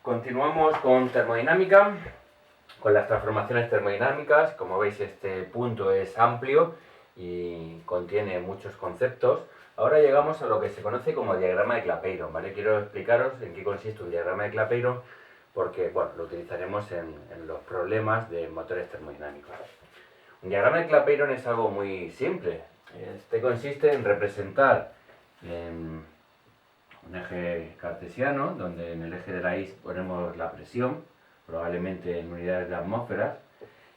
Continuamos con termodinámica, con las transformaciones termodinámicas. Como veis, este punto es amplio y contiene muchos conceptos. Ahora llegamos a lo que se conoce como diagrama de Clapeyron, ¿vale? Quiero explicaros en qué consiste un diagrama de Clapeyron porque, bueno, lo utilizaremos en los problemas de motores termodinámicos. Un diagrama de Clapeyron es algo muy simple. Este consiste en representar un eje cartesiano, donde en el eje de la Y ponemos la presión, probablemente en unidades de atmósferas,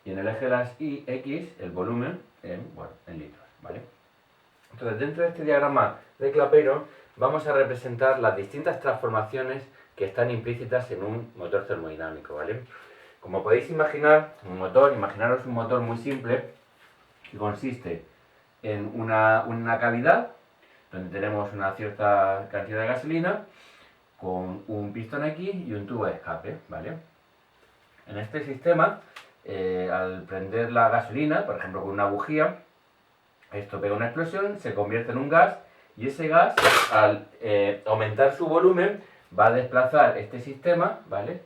y en el eje de las Y, X, el volumen en litros, ¿vale? Entonces, dentro de este diagrama de Clapeyron vamos a representar las distintas transformaciones que están implícitas en un motor termodinámico, ¿vale? Como podéis imaginar, imaginaros un motor muy simple que consiste en una cavidad donde tenemos una cierta cantidad de gasolina con un pistón aquí y un tubo de escape, ¿vale? En este sistema, al prender la gasolina, por ejemplo con una bujía, esto pega una explosión, se convierte en un gas y ese gas, al aumentar su volumen, va a desplazar este sistema, ¿vale?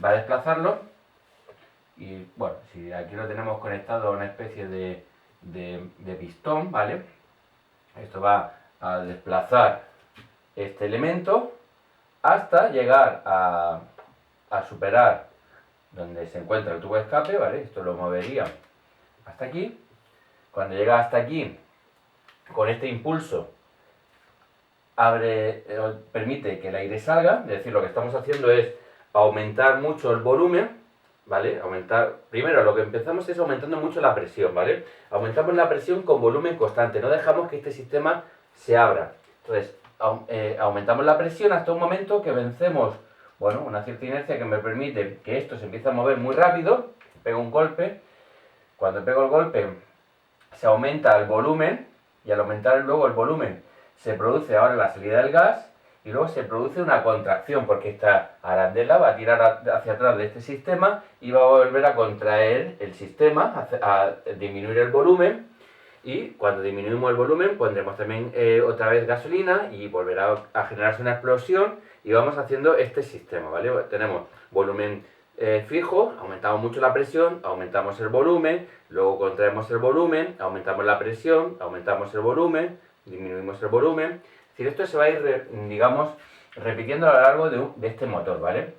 Va a desplazarlo y, bueno, si aquí lo tenemos conectado a una especie de pistón, ¿vale? Esto va a desplazar este elemento hasta llegar a superar donde se encuentra el tubo de escape, ¿vale? Esto lo movería hasta aquí. Cuando llega hasta aquí, con este impulso, permite que el aire salga, es decir, lo que estamos haciendo es aumentar mucho el volumen, ¿vale? Primero lo que empezamos es aumentando mucho la presión, ¿vale? Aumentamos la presión con volumen constante, no dejamos que este sistema se abra. Entonces, aumentamos la presión hasta un momento que vencemos, bueno, una cierta inercia que me permite que esto se empiece a mover muy rápido, pego un golpe, cuando pego el golpe se aumenta el volumen y al aumentar luego el volumen se produce ahora la salida del gas y luego se produce una contracción porque esta arandela va a tirar hacia atrás de este sistema y va a volver a contraer el sistema, a disminuir el volumen, y cuando disminuimos el volumen pondremos también otra vez gasolina y volverá a generarse una explosión y vamos haciendo este sistema, ¿vale? Tenemos volumen fijo, aumentamos mucho la presión, aumentamos el volumen, luego contraemos el volumen, aumentamos la presión, aumentamos el volumen, disminuimos el volumen. Es decir, esto se va a ir, digamos, repitiendo a lo largo de este motor, ¿vale?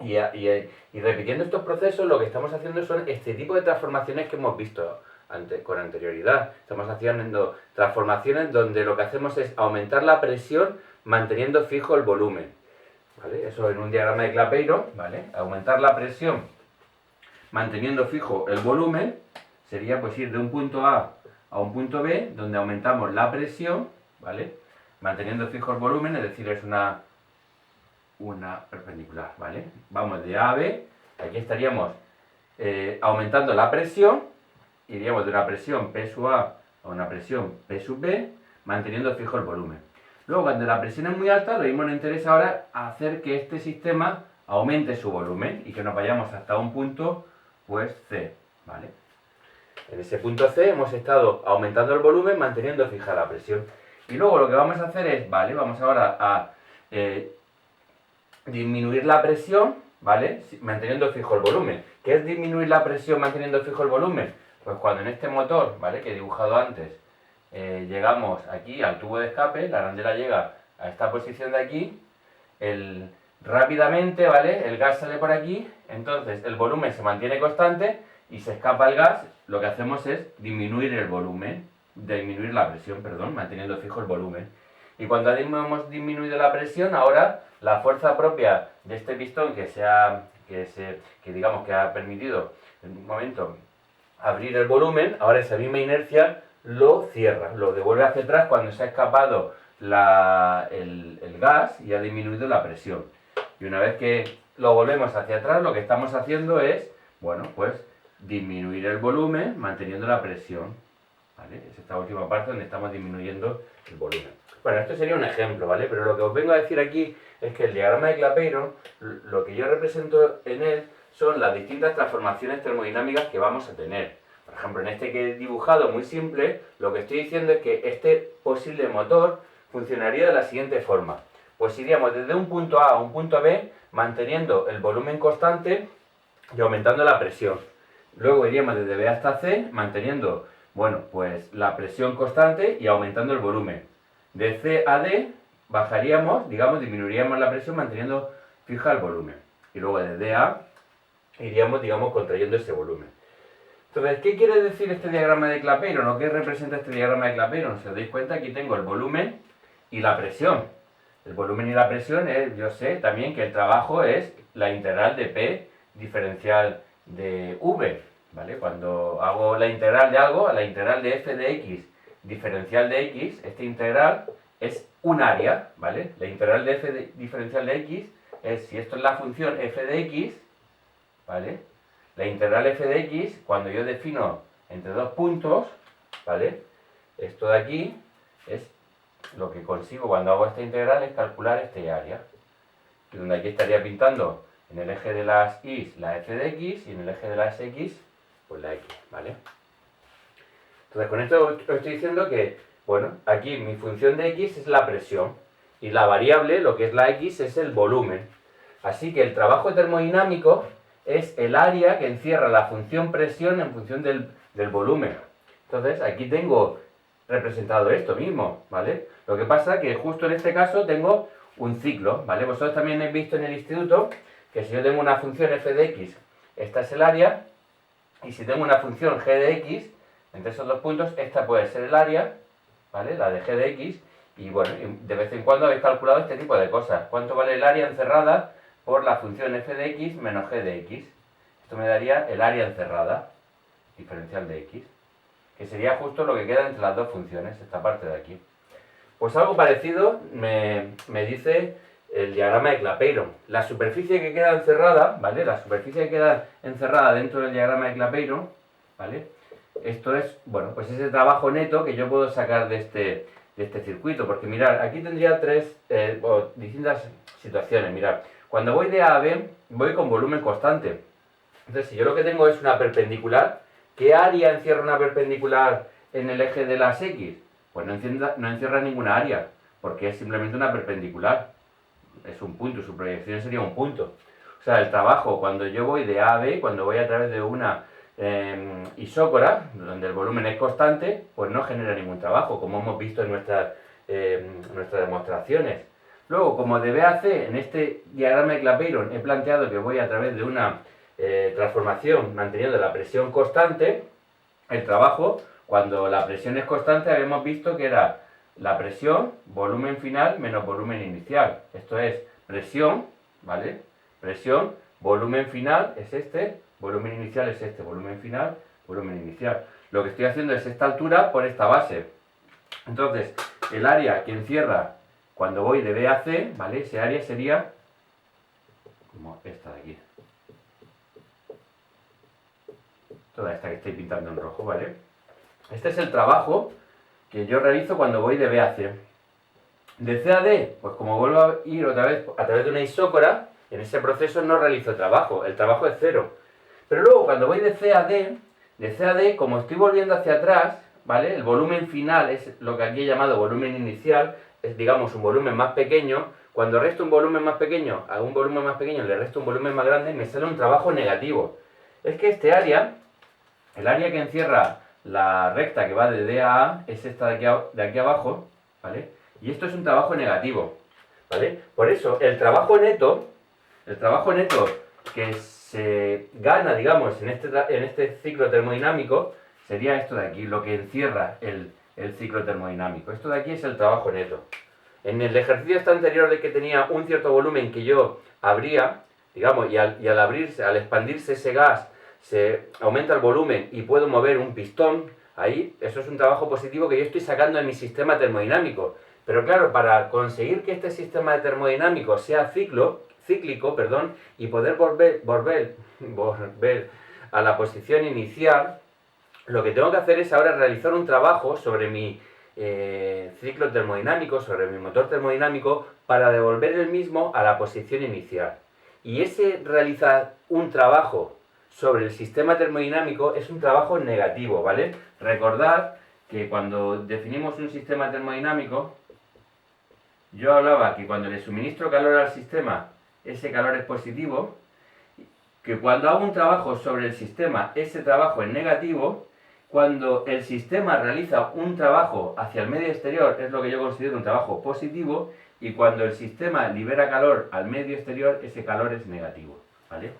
Y repitiendo estos procesos, lo que estamos haciendo son este tipo de transformaciones que hemos visto con anterioridad. Estamos haciendo transformaciones donde lo que hacemos es aumentar la presión manteniendo fijo el volumen, ¿vale? Eso en un diagrama de Clapeyron, ¿vale? Aumentar la presión manteniendo fijo el volumen sería pues ir de un punto A a un punto B, donde aumentamos la presión, ¿vale? Manteniendo fijo el volumen, es decir, es una perpendicular, ¿vale? Vamos de A a B, aquí estaríamos aumentando la presión, iríamos de una presión P sub A a una presión P sub B, manteniendo fijo el volumen. Luego, cuando la presión es muy alta, lo mismo nos interesa ahora hacer que este sistema aumente su volumen y que nos vayamos hasta un punto, pues C, ¿vale? En ese punto C hemos estado aumentando el volumen, manteniendo fija la presión. Y luego lo que vamos a hacer es, ¿vale? Vamos ahora a disminuir la presión, ¿vale? Manteniendo fijo el volumen. ¿Qué es disminuir la presión manteniendo fijo el volumen? Pues cuando en este motor, ¿vale? Que he dibujado antes, llegamos aquí al tubo de escape, la arandela llega a esta posición de aquí, rápidamente, ¿vale? El gas sale por aquí, entonces el volumen se mantiene constante y se escapa el gas. Lo que hacemos es disminuir la presión, perdón, manteniendo fijo el volumen. Y cuando hemos disminuido la presión, ahora la fuerza propia de este pistón digamos que ha permitido en un momento abrir el volumen, ahora esa misma inercia lo cierra, lo devuelve hacia atrás cuando se ha escapado el gas y ha disminuido la presión. Y una vez que lo volvemos hacia atrás, lo que estamos haciendo es, bueno, pues disminuir el volumen manteniendo la presión, ¿vale? Es esta última parte donde estamos disminuyendo el volumen. Bueno, esto sería un ejemplo, ¿vale? Pero lo que os vengo a decir aquí es que el diagrama de Clapeyron, lo que yo represento en él son las distintas transformaciones termodinámicas que vamos a tener. Por ejemplo, en este que he dibujado muy simple, lo que estoy diciendo es que este posible motor funcionaría de la siguiente forma. pues iríamos desde un punto A a un punto B manteniendo el volumen constante y aumentando la presión. Luego iríamos desde B hasta C manteniendo, bueno, pues la presión constante y aumentando el volumen. De C a D bajaríamos, digamos, disminuiríamos la presión manteniendo fija el volumen. Y luego de D a iríamos, digamos, contrayendo ese volumen. Entonces, ¿qué quiere decir este diagrama de Clapeyron o qué representa este diagrama de Clapeyron? Si os dais cuenta, aquí tengo el volumen y la presión. El volumen y la presión, yo sé también que el trabajo es la integral de P diferencial de V, ¿vale? Cuando hago la integral de algo, la integral de f de x diferencial de x, esta integral es un área, ¿vale? La integral de f diferencial de x es, si esto es la función f de x, ¿vale? La integral f de x, cuando yo defino entre dos puntos, ¿vale? Esto de aquí es lo que consigo cuando hago esta integral, es calcular este área. Y donde aquí estaría pintando en el eje de las y la f de x y en el eje de las x, pues la x, ¿vale? Entonces con esto os estoy diciendo que, bueno, aquí mi función de x es la presión y la variable, lo que es la x, es el volumen. Así que el trabajo termodinámico es el área que encierra la función presión en función del volumen. Entonces aquí tengo representado esto mismo, ¿vale? Lo que pasa es que justo en este caso tengo un ciclo, ¿vale? Vosotros también habéis visto en el instituto que si yo tengo una función f de x, esta es el área, y si tengo una función g de x, entre esos dos puntos, esta puede ser el área, ¿vale? La de g de x, y bueno, de vez en cuando habéis calculado este tipo de cosas. ¿Cuánto vale el área encerrada por la función f de x menos g de x? Esto me daría el área encerrada, diferencial de x, que sería justo lo que queda entre las dos funciones, esta parte de aquí. Pues algo parecido me dice el diagrama de Clapeyron. La superficie que queda encerrada, ¿vale? La superficie que queda encerrada dentro del diagrama de Clapeyron, ¿vale? Esto es, bueno, pues ese trabajo neto que yo puedo sacar de este circuito. Porque mirad, aquí tendría tres distintas situaciones. Mirad, cuando voy de A a B, voy con volumen constante. Entonces, si yo lo que tengo es una perpendicular, ¿qué área encierra una perpendicular en el eje de las X? Pues no encierra ninguna área, porque es simplemente una perpendicular. Es un punto, su proyección sería un punto. O sea, el trabajo, cuando yo voy de A a B, cuando voy a través de una isócora, donde el volumen es constante, pues no genera ningún trabajo, como hemos visto en nuestras demostraciones. Luego, como de B a C, en este diagrama de Clapeyron he planteado que voy a través de una transformación manteniendo la presión constante, el trabajo, cuando la presión es constante, habíamos visto que era la presión, volumen final menos volumen inicial. Esto es presión, ¿vale? Presión, volumen final es este, volumen inicial es este, volumen final, volumen inicial. Lo que estoy haciendo es esta altura por esta base. Entonces, el área que encierra cuando voy de B a C, ¿vale? Ese área sería como esta de aquí. Toda esta que estoy pintando en rojo, ¿vale? Este es el trabajo que yo realizo cuando voy de B a C. De C a D, pues como vuelvo a ir otra vez a través de una isócora, en ese proceso no realizo trabajo, el trabajo es cero. Pero luego cuando voy de C a D, como estoy volviendo hacia atrás, ¿vale? El volumen final es lo que aquí he llamado volumen inicial, es digamos un volumen más pequeño. Cuando resto un volumen más pequeño a un volumen más pequeño, le resto un volumen más grande, me sale un trabajo negativo. Es que este área, el área que encierra la recta que va de D a A, es esta de aquí abajo, ¿vale? Y esto es un trabajo negativo, ¿vale? Por eso, el trabajo neto que se gana, digamos, en este ciclo termodinámico, sería esto de aquí, lo que encierra el ciclo termodinámico. Esto de aquí es el trabajo neto. En el ejercicio este anterior de que tenía un cierto volumen que yo abría, digamos, y al abrirse, al expandirse ese gas, se aumenta el volumen y puedo mover un pistón, ahí, eso es un trabajo positivo que yo estoy sacando en mi sistema termodinámico. Pero claro, para conseguir que este sistema termodinámico sea cíclico, y poder volver a la posición inicial, lo que tengo que hacer es ahora realizar un trabajo sobre mi ciclo termodinámico, sobre mi motor termodinámico, para devolver el mismo a la posición inicial. Y ese realizar un trabajo sobre el sistema termodinámico es un trabajo negativo, ¿vale? Recordad que cuando definimos un sistema termodinámico, yo hablaba que cuando le suministro calor al sistema, ese calor es positivo, que cuando hago un trabajo sobre el sistema, ese trabajo es negativo, cuando el sistema realiza un trabajo hacia el medio exterior, es lo que yo considero un trabajo positivo, y cuando el sistema libera calor al medio exterior, ese calor es negativo, ¿vale?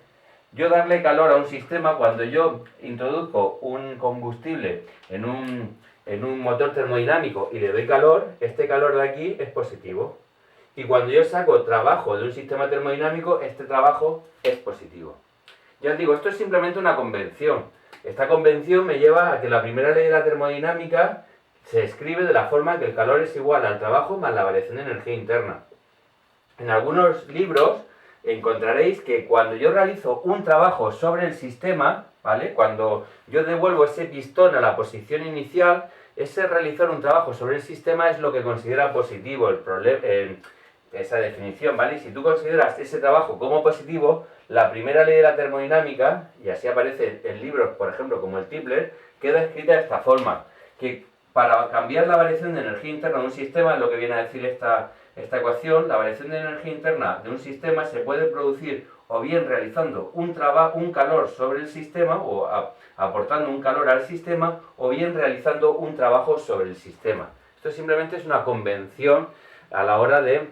Yo darle calor a un sistema, cuando yo introduzco un combustible en un motor termodinámico y le doy calor, este calor de aquí es positivo. Y cuando yo saco trabajo de un sistema termodinámico, este trabajo es positivo. Ya os digo, esto es simplemente una convención. Esta convención me lleva a que la primera ley de la termodinámica se escribe de la forma que el calor es igual al trabajo más la variación de energía interna. En algunos libros encontraréis que cuando yo realizo un trabajo sobre el sistema, ¿vale? Cuando yo devuelvo ese pistón a la posición inicial, ese realizar un trabajo sobre el sistema es lo que considera positivo esa definición, ¿vale? Si tú consideras ese trabajo como positivo, la primera ley de la termodinámica, y así aparece en libros, por ejemplo, como el Tipler, queda escrita de esta forma, que para cambiar la variación de energía interna de un sistema, es lo que viene a decir esta ecuación, la variación de energía interna de un sistema se puede producir o bien realizando un calor sobre el sistema o aportando un calor al sistema, o bien realizando un trabajo sobre el sistema. Esto simplemente es una convención a la hora de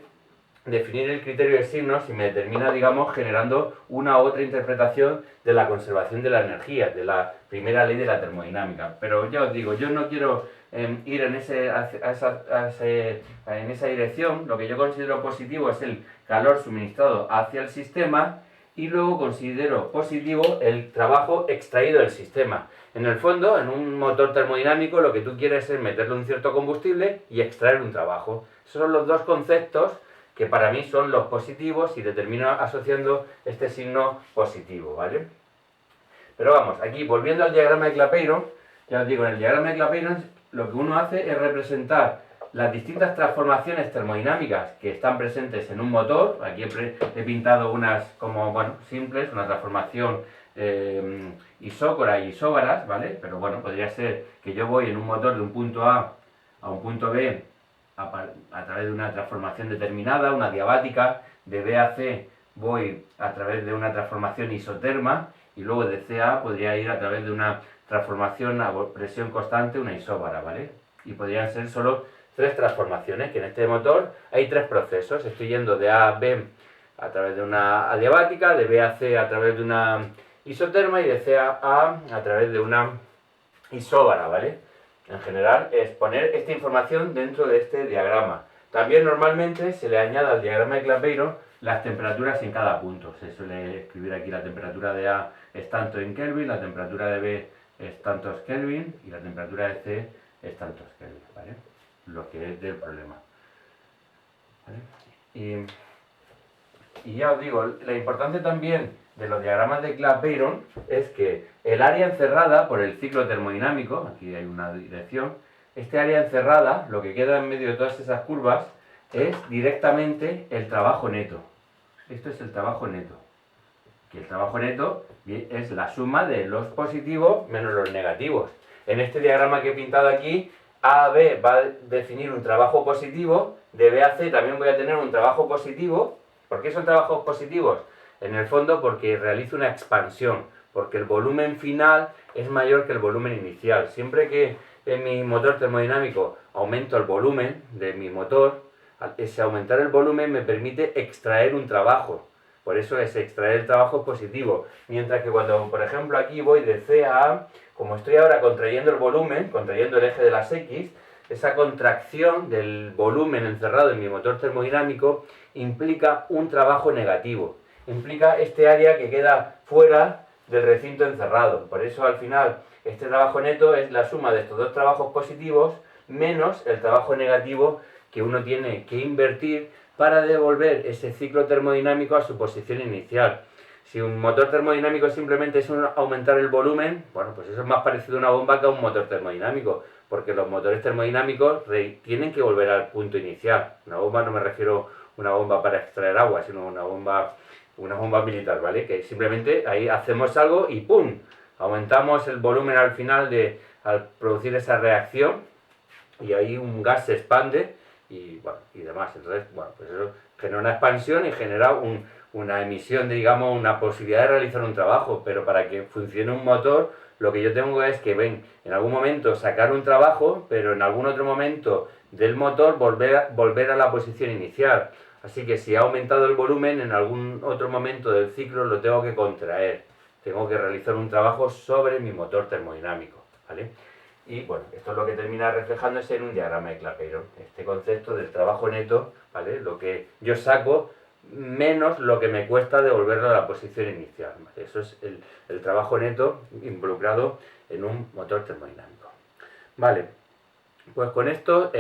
definir el criterio de signos y me determina, digamos, generando una u otra interpretación de la conservación de la energía, de la primera ley de la termodinámica. Pero ya os digo, yo no quiero ir en esa dirección. Lo que yo considero positivo es el calor suministrado hacia el sistema, y luego considero positivo el trabajo extraído del sistema. En el fondo, en un motor termodinámico, lo que tú quieres es meterle un cierto combustible y extraer un trabajo. Esos son los dos conceptos que para mí son los positivos, y determino asociando este signo positivo, ¿vale? Pero vamos, aquí volviendo al diagrama de Clapeyron, ya os digo, en el diagrama de Clapeyron lo que uno hace es representar las distintas transformaciones termodinámicas que están presentes en un motor. Aquí he pintado unas como, bueno, simples, una transformación isócora y isóbaras, ¿vale? Pero bueno, podría ser que yo voy en un motor de un punto A a un punto B a través de una transformación determinada, una diabática. De B a C voy a través de una transformación isoterma, y luego de C a podría ir a través de una transformación a presión constante, una isóbara, ¿vale? Y podrían ser solo 3 transformaciones, que en este motor hay 3 procesos. Estoy yendo de A a B a través de una adiabática, de B a C a través de una isoterma, y de C a A través de una isóbara, ¿vale? En general es poner esta información dentro de este diagrama. También normalmente se le añade al diagrama de Clapeyron las temperaturas en cada punto. Se suele escribir aquí la temperatura de A es tanto en Kelvin, la temperatura de B es tantos Kelvin y la temperatura de C es tantos Kelvin, ¿vale? Lo que es del problema, ¿vale? Y ya os digo, la importancia también de los diagramas de Clapeyron es que el área encerrada por el ciclo termodinámico, aquí hay una dirección, este área encerrada, lo que queda en medio de todas esas curvas, es directamente el trabajo neto. Esto es el trabajo neto. Que el trabajo neto es la suma de los positivos menos los negativos. En este diagrama que he pintado aquí, A a B va a definir un trabajo positivo, de B a C también voy a tener un trabajo positivo. ¿Por qué son trabajos positivos? En el fondo porque realizo una expansión, porque el volumen final es mayor que el volumen inicial. Siempre que en mi motor termodinámico aumento el volumen de mi motor, ese aumentar el volumen me permite extraer un trabajo. Por eso ese extraer el trabajo es positivo. Mientras que cuando, por ejemplo, aquí voy de C a A, como estoy ahora contrayendo el volumen, contrayendo el eje de las X, esa contracción del volumen encerrado en mi motor termodinámico implica un trabajo negativo. Implica este área que queda fuera del recinto encerrado. Por eso al final este trabajo neto es la suma de estos dos trabajos positivos menos el trabajo negativo que uno tiene que invertir para devolver ese ciclo termodinámico a su posición inicial. Si un motor termodinámico simplemente es aumentar el volumen, bueno, pues eso es más parecido a una bomba que a un motor termodinámico, porque los motores termodinámicos tienen que volver al punto inicial. Una bomba, no me refiero a una bomba para extraer agua, sino una bomba militar, ¿vale? Que simplemente ahí hacemos algo y ¡pum! Aumentamos el volumen al final al producir esa reacción, y ahí un gas se expande y, bueno, y demás. Entonces, bueno, pues eso genera una expansión y genera una emisión, digamos, una posibilidad de realizar un trabajo, pero para que funcione un motor, lo que yo tengo es que, en algún momento sacar un trabajo, pero en algún otro momento del motor volver a la posición inicial. Así que si ha aumentado el volumen, en algún otro momento del ciclo lo tengo que contraer. Tengo que realizar un trabajo sobre mi motor termodinámico, ¿vale? Y bueno, esto es lo que termina reflejándose en un diagrama de Clapeyron. Este concepto del trabajo neto, ¿vale? Lo que yo saco menos lo que me cuesta devolverlo a la posición inicial, ¿vale? Eso es el trabajo neto involucrado en un motor termodinámico. Vale, pues con esto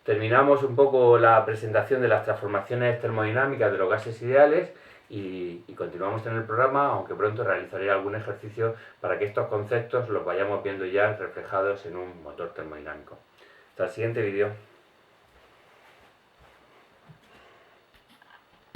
terminamos un poco la presentación de las transformaciones termodinámicas de los gases ideales y continuamos en el programa, aunque pronto realizaré algún ejercicio para que estos conceptos los vayamos viendo ya reflejados en un motor termodinámico. Hasta el siguiente vídeo.